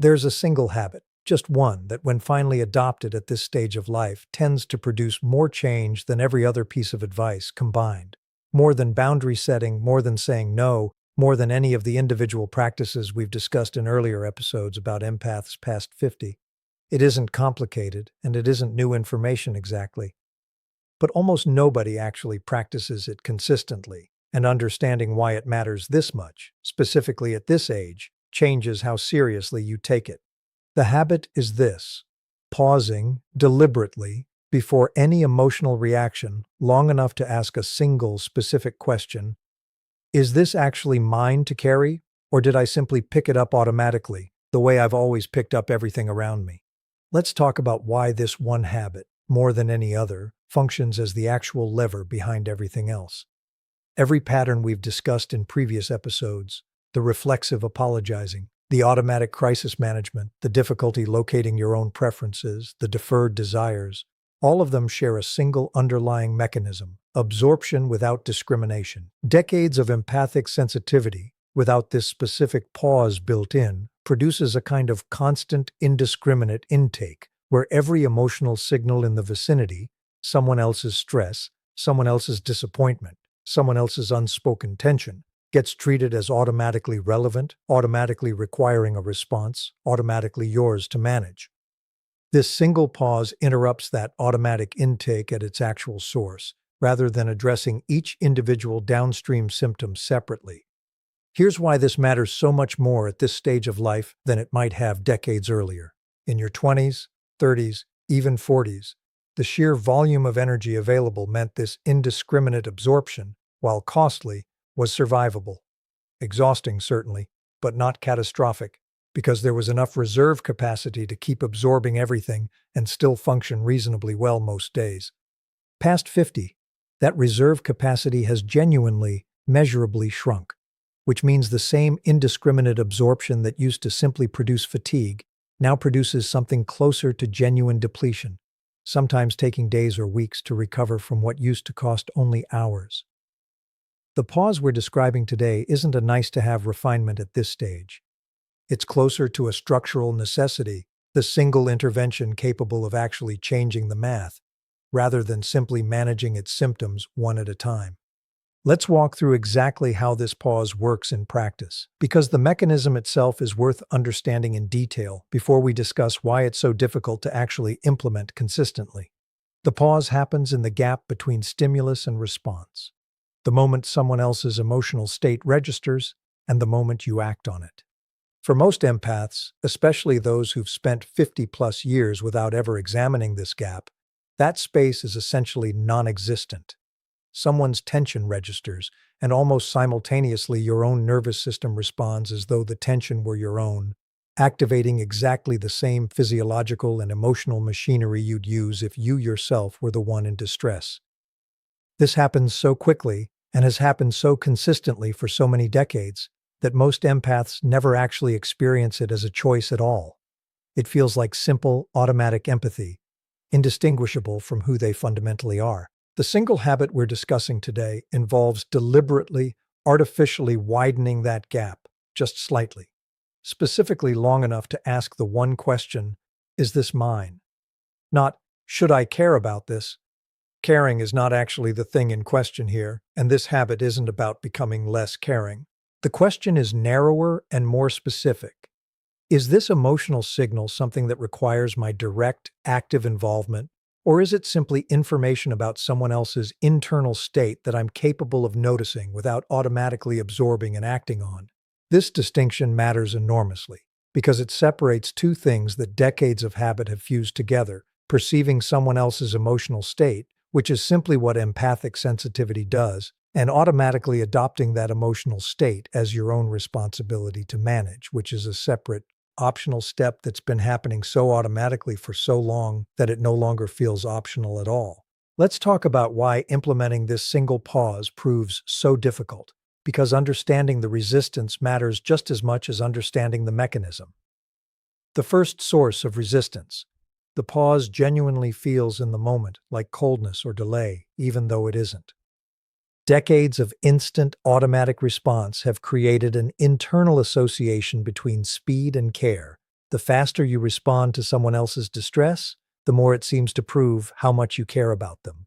There's a single habit, just one, that when finally adopted at this stage of life tends to produce more change than every other piece of advice combined. More than boundary setting, more than saying no, more than any of the individual practices we've discussed in earlier episodes about empaths past 50. It isn't complicated, and it isn't new information exactly. But almost nobody actually practices it consistently, and understanding why it matters this much, specifically at this age, changes how seriously you take it. The habit is this: pausing deliberately before any emotional reaction long enough to ask a single specific question. Is this actually mine to carry, or did I simply pick it up automatically, the way I've always picked up everything around me? Let's talk about why this one habit, more than any other, functions as the actual lever behind everything else. Every pattern we've discussed in previous episodes, the reflexive apologizing, the automatic crisis management, the difficulty locating your own preferences, the deferred desires, all of them share a single underlying mechanism: absorption without discrimination. Decades of empathic sensitivity, without this specific pause built in, produces a kind of constant, indiscriminate intake, where every emotional signal in the vicinity, someone else's stress, someone else's disappointment, someone else's unspoken tension, gets treated as automatically relevant, automatically requiring a response, automatically yours to manage. This single pause interrupts that automatic intake at its actual source, rather than addressing each individual downstream symptom separately. Here's why this matters so much more at this stage of life than it might have decades earlier. In your 20s, 30s, even 40s, the sheer volume of energy available meant this indiscriminate absorption, while costly, was survivable. Exhausting, certainly, but not catastrophic, because there was enough reserve capacity to keep absorbing everything and still function reasonably well most days. Past 50, that reserve capacity has genuinely, measurably shrunk, which means the same indiscriminate absorption that used to simply produce fatigue now produces something closer to genuine depletion, sometimes taking days or weeks to recover from what used to cost only hours. The pause we're describing today isn't a nice-to-have refinement at this stage. It's closer to a structural necessity, the single intervention capable of actually changing the math, rather than simply managing its symptoms one at a time. Let's walk through exactly how this pause works in practice, because the mechanism itself is worth understanding in detail before we discuss why it's so difficult to actually implement consistently. The pause happens in the gap between stimulus and response, the moment someone else's emotional state registers and the moment you act on it. For most empaths, especially those who've spent 50-plus years without ever examining this gap, that space is essentially non-existent. Someone's tension registers, and almost simultaneously your own nervous system responds as though the tension were your own, activating exactly the same physiological and emotional machinery you'd use if you yourself were the one in distress. This happens so quickly, and has happened so consistently for so many decades, that most empaths never actually experience it as a choice at all. It feels like simple, automatic empathy, indistinguishable from who they fundamentally are. The single habit we're discussing today involves deliberately, artificially widening that gap, just slightly. Specifically long enough to ask the one question, is this mine? Not, should I care about this? Caring is not actually the thing in question here, and this habit isn't about becoming less caring. The question is narrower and more specific. Is this emotional signal something that requires my direct, active involvement, or is it simply information about someone else's internal state that I'm capable of noticing without automatically absorbing and acting on? This distinction matters enormously, because it separates two things that decades of habit have fused together: perceiving someone else's emotional state, which is simply what empathic sensitivity does, and automatically adopting that emotional state as your own responsibility to manage, which is a separate, optional step that's been happening so automatically for so long that it no longer feels optional at all. Let's talk about why implementing this single pause proves so difficult, because understanding the resistance matters just as much as understanding the mechanism. The first source of resistance. The pause genuinely feels in the moment like coldness or delay, even though it isn't. Decades of instant automatic response have created an internal association between speed and care, The faster you respond to someone else's distress, the more it seems to prove how much you care about them.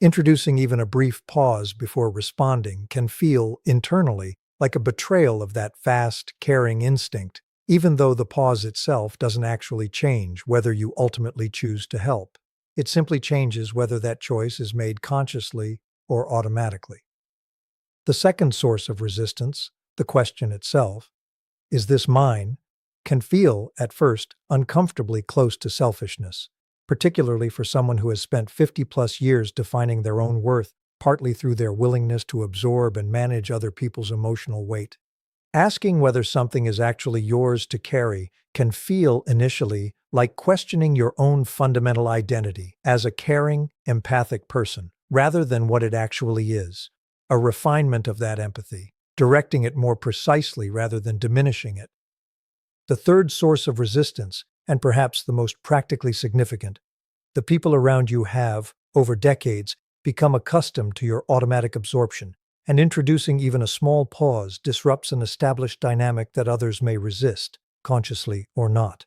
Introducing even a brief pause before responding can feel, internally, like a betrayal of that fast, caring instinct, even though the pause itself doesn't actually change whether you ultimately choose to help. It simply changes whether that choice is made consciously or automatically. The second source of resistance, the question itself, is this mine, can feel, at first, uncomfortably close to selfishness, particularly for someone who has spent 50-plus years defining their own worth, partly through their willingness to absorb and manage other people's emotional weight. Asking whether something is actually yours to carry can feel, initially, like questioning your own fundamental identity as a caring, empathic person, rather than what it actually is, a refinement of that empathy, directing it more precisely rather than diminishing it. The third source of resistance, and perhaps the most practically significant, the people around you have, over decades, become accustomed to your automatic absorption, and introducing even a small pause disrupts an established dynamic that others may resist, consciously or not.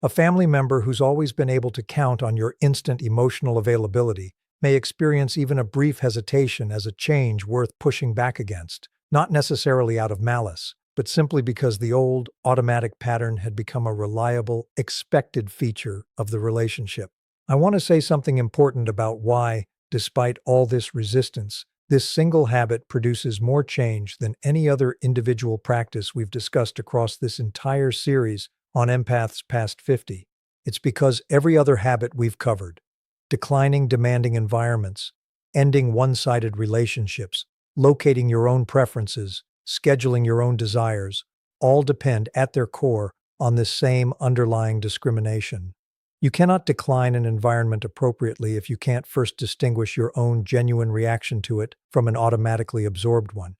A family member who's always been able to count on your instant emotional availability may experience even a brief hesitation as a change worth pushing back against, not necessarily out of malice, but simply because the old, automatic pattern had become a reliable, expected feature of the relationship. I want to say something important about why, despite all this resistance, this single habit produces more change than any other individual practice we've discussed across this entire series on Empaths Past 50. It's because every other habit we've covered, declining demanding environments, ending one-sided relationships, locating your own preferences, scheduling your own desires, all depend at their core on this same underlying discrimination. You cannot decline an environment appropriately if you can't first distinguish your own genuine reaction to it from an automatically absorbed one.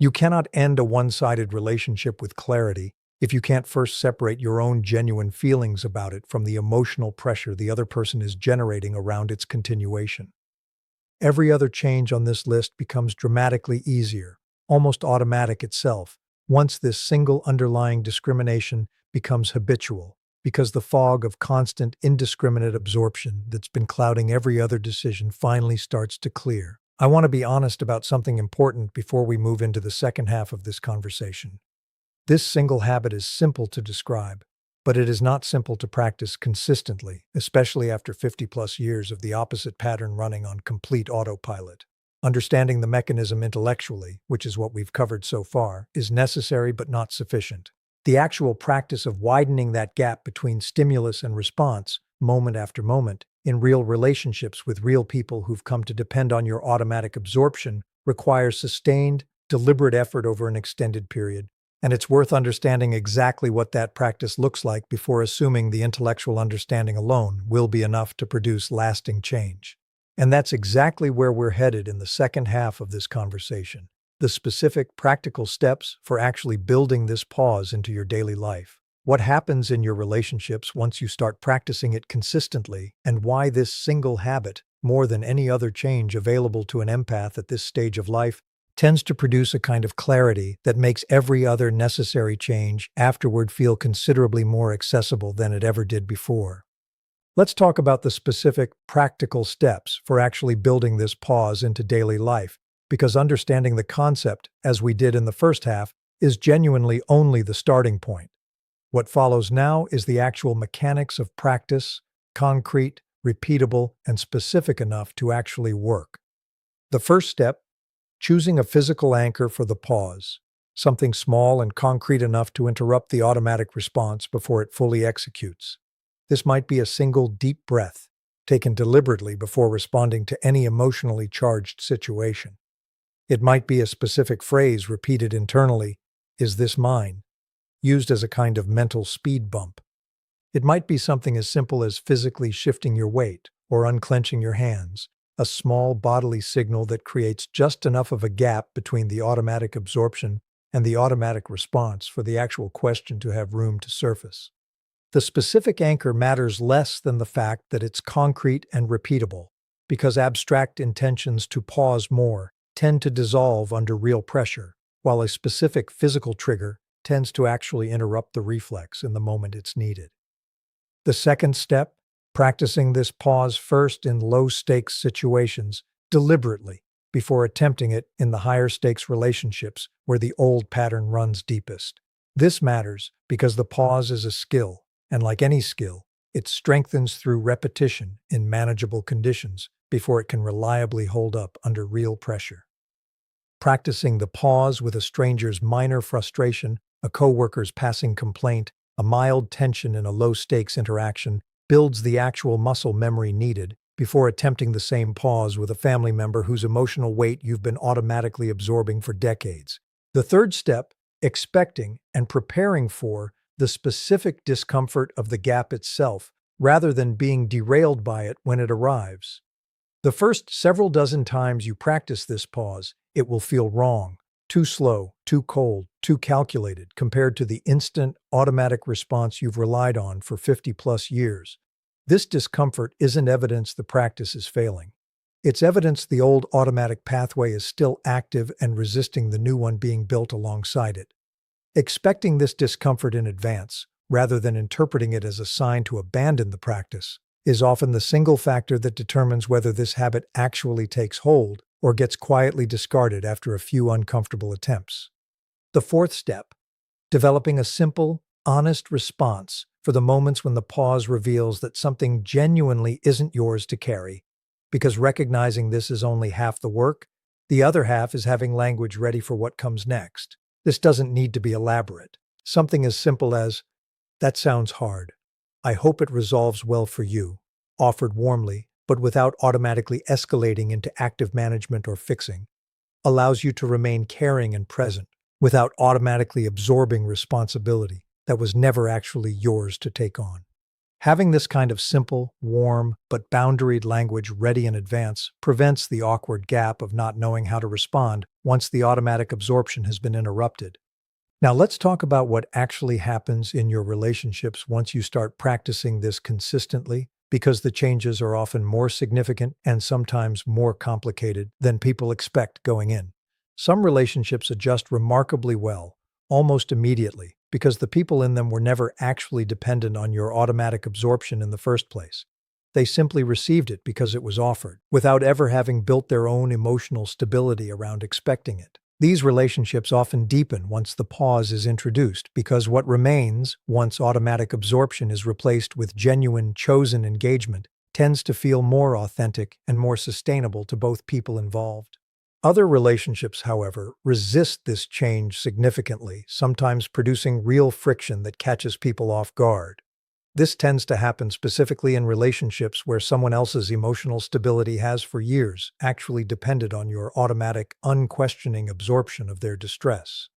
You cannot end a one-sided relationship with clarity if you can't first separate your own genuine feelings about it from the emotional pressure the other person is generating around its continuation. Every other change on this list becomes dramatically easier, almost automatic itself, once this single underlying discrimination becomes habitual, because the fog of constant, indiscriminate absorption that's been clouding every other decision finally starts to clear. I want to be honest about something important before we move into the second half of this conversation. This single habit is simple to describe, but it is not simple to practice consistently, especially after 50-plus years of the opposite pattern running on complete autopilot. Understanding the mechanism intellectually, which is what we've covered so far, is necessary but not sufficient. The actual practice of widening that gap between stimulus and response, moment after moment, in real relationships with real people who've come to depend on your automatic absorption, requires sustained, deliberate effort over an extended period. And it's worth understanding exactly what that practice looks like before assuming the intellectual understanding alone will be enough to produce lasting change. And that's exactly where we're headed in the second half of this conversation. The specific, practical steps for actually building this pause into your daily life. What happens in your relationships once you start practicing it consistently, and why this single habit, more than any other change available to an empath at this stage of life, tends to produce a kind of clarity that makes every other necessary change afterward feel considerably more accessible than it ever did before. Let's talk about the specific, practical steps for actually building this pause into daily life, because understanding the concept, as we did in the first half, is genuinely only the starting point. What follows now is the actual mechanics of practice, concrete, repeatable, and specific enough to actually work. The first step, choosing a physical anchor for the pause, something small and concrete enough to interrupt the automatic response before it fully executes. This might be a single deep breath, taken deliberately before responding to any emotionally charged situation. It might be a specific phrase repeated internally, "Is this mine?" used as a kind of mental speed bump. It might be something as simple as physically shifting your weight or unclenching your hands, a small bodily signal that creates just enough of a gap between the automatic absorption and the automatic response for the actual question to have room to surface. The specific anchor matters less than the fact that it's concrete and repeatable, because abstract intentions to pause more tend to dissolve under real pressure, while a specific physical trigger, tends to actually interrupt the reflex in the moment it's needed. The second step, practicing this pause first in low-stakes situations, deliberately, before attempting it in the higher-stakes relationships where the old pattern runs deepest. This matters because the pause is a skill, and like any skill, it strengthens through repetition in manageable conditions before it can reliably hold up under real pressure. Practicing the pause with a stranger's minor frustration, a coworker's passing complaint, a mild tension in a low-stakes interaction builds the actual muscle memory needed before attempting the same pause with a family member whose emotional weight you've been automatically absorbing for decades. The third step, expecting and preparing for the specific discomfort of the gap itself, rather than being derailed by it when it arrives. The first several dozen times you practice this pause, it will feel wrong, too slow, too cold, too calculated compared to the instant, automatic response you've relied on for 50-plus years. This discomfort isn't evidence the practice is failing. It's evidence the old automatic pathway is still active and resisting the new one being built alongside it. Expecting this discomfort in advance, rather than interpreting it as a sign to abandon the practice, is often the single factor that determines whether this habit actually takes hold or gets quietly discarded after a few uncomfortable attempts. The fourth step, developing a simple, honest response for the moments when the pause reveals that something genuinely isn't yours to carry, because recognizing this is only half the work, the other half is having language ready for what comes next. This doesn't need to be elaborate. Something as simple as, "That sounds hard. I hope it resolves well for you," offered warmly, but without automatically escalating into active management or fixing, allows you to remain caring and present, without automatically absorbing responsibility that was never actually yours to take on. Having this kind of simple, warm, but boundaried language ready in advance prevents the awkward gap of not knowing how to respond once the automatic absorption has been interrupted. Now let's talk about what actually happens in your relationships once you start practicing this consistently, because the changes are often more significant and sometimes more complicated than people expect going in. Some relationships adjust remarkably well, almost immediately, because the people in them were never actually dependent on your automatic absorption in the first place. They simply received it because it was offered, without ever having built their own emotional stability around expecting it. These relationships often deepen once the pause is introduced, because what remains, once automatic absorption is replaced with genuine, chosen engagement, tends to feel more authentic and more sustainable to both people involved. Other relationships, however, resist this change significantly, sometimes producing real friction that catches people off guard. This tends to happen specifically in relationships where someone else's emotional stability has for years actually depended on your automatic, unquestioning absorption of their distress.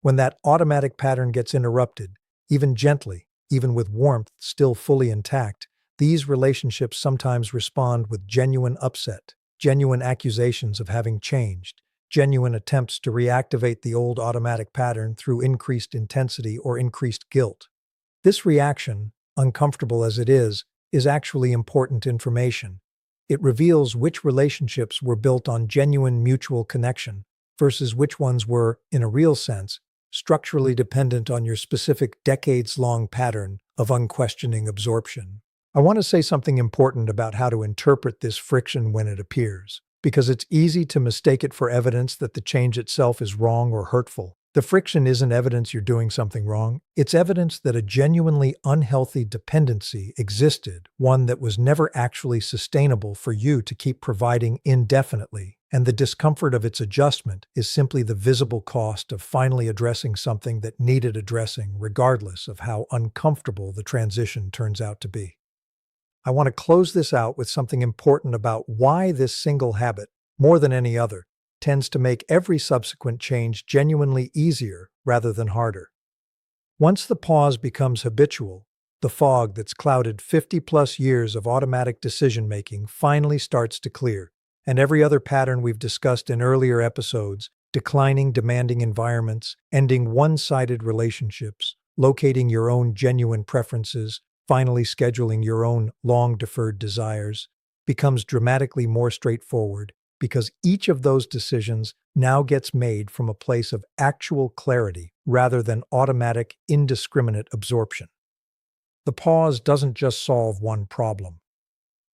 When that automatic pattern gets interrupted, even gently, even with warmth still fully intact, these relationships sometimes respond with genuine upset, genuine accusations of having changed, genuine attempts to reactivate the old automatic pattern through increased intensity or increased guilt. This reaction, uncomfortable as it is actually important information. It reveals which relationships were built on genuine mutual connection versus which ones were, in a real sense, structurally dependent on your specific decades-long pattern of unquestioning absorption. I want to say something important about how to interpret this friction when it appears, because it's easy to mistake it for evidence that the change itself is wrong or hurtful. The friction isn't evidence you're doing something wrong. It's evidence that a genuinely unhealthy dependency existed, one that was never actually sustainable for you to keep providing indefinitely, and the discomfort of its adjustment is simply the visible cost of finally addressing something that needed addressing, regardless of how uncomfortable the transition turns out to be. I want to close this out with something important about why this single habit, more than any other, tends to make every subsequent change genuinely easier rather than harder. Once the pause becomes habitual, the fog that's clouded 50-plus years of automatic decision-making finally starts to clear, and every other pattern we've discussed in earlier episodes, declining demanding environments, ending one-sided relationships, locating your own genuine preferences, finally scheduling your own long-deferred desires, becomes dramatically more straightforward, because each of those decisions now gets made from a place of actual clarity rather than automatic, indiscriminate absorption. The pause doesn't just solve one problem.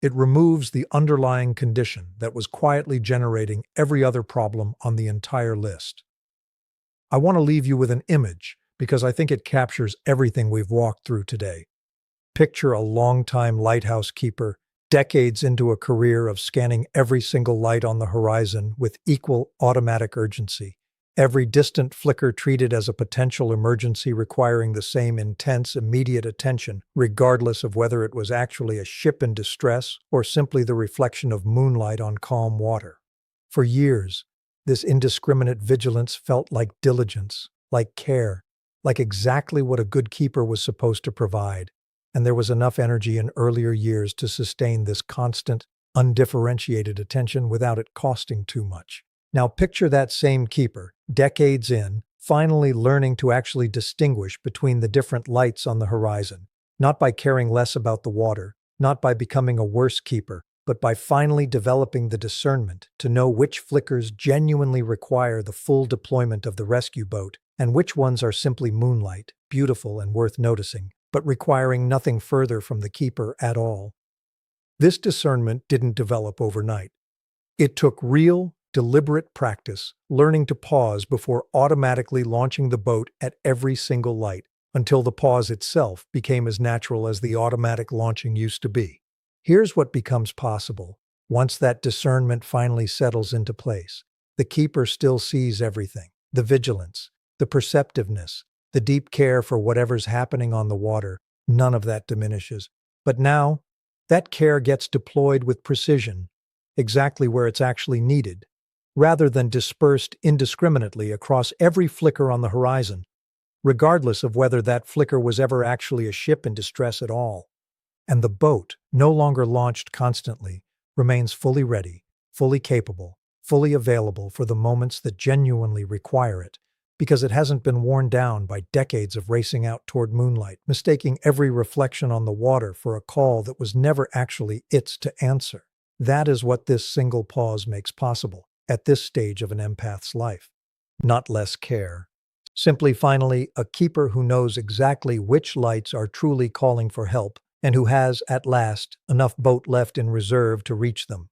It removes the underlying condition that was quietly generating every other problem on the entire list. I want to leave you with an image because I think it captures everything we've walked through today. Picture a longtime lighthouse keeper, decades into a career of scanning every single light on the horizon with equal automatic urgency, every distant flicker treated as a potential emergency requiring the same intense, immediate attention, regardless of whether it was actually a ship in distress or simply the reflection of moonlight on calm water. For years, this indiscriminate vigilance felt like diligence, like care, like exactly what a good keeper was supposed to provide, and there was enough energy in earlier years to sustain this constant, undifferentiated attention without it costing too much. Now picture that same keeper, decades in, finally learning to actually distinguish between the different lights on the horizon, not by caring less about the water, not by becoming a worse keeper, but by finally developing the discernment to know which flickers genuinely require the full deployment of the rescue boat, and which ones are simply moonlight, beautiful and worth noticing, but requiring nothing further from the keeper at all. This discernment didn't develop overnight. It took real, deliberate practice, learning to pause before automatically launching the boat at every single light, until the pause itself became as natural as the automatic launching used to be. Here's what becomes possible. Once that discernment finally settles into place, the keeper still sees everything: the vigilance, the perceptiveness, the deep care for whatever's happening on the water. None of that diminishes. But now, that care gets deployed with precision, exactly where it's actually needed, rather than dispersed indiscriminately across every flicker on the horizon, regardless of whether that flicker was ever actually a ship in distress at all. And the boat, no longer launched constantly, remains fully ready, fully capable, fully available for the moments that genuinely require it, because it hasn't been worn down by decades of racing out toward moonlight, mistaking every reflection on the water for a call that was never actually its to answer. That is what this single pause makes possible at this stage of an empath's life. Not less care. Simply, finally, a keeper who knows exactly which lights are truly calling for help and who has, at last, enough boat left in reserve to reach them.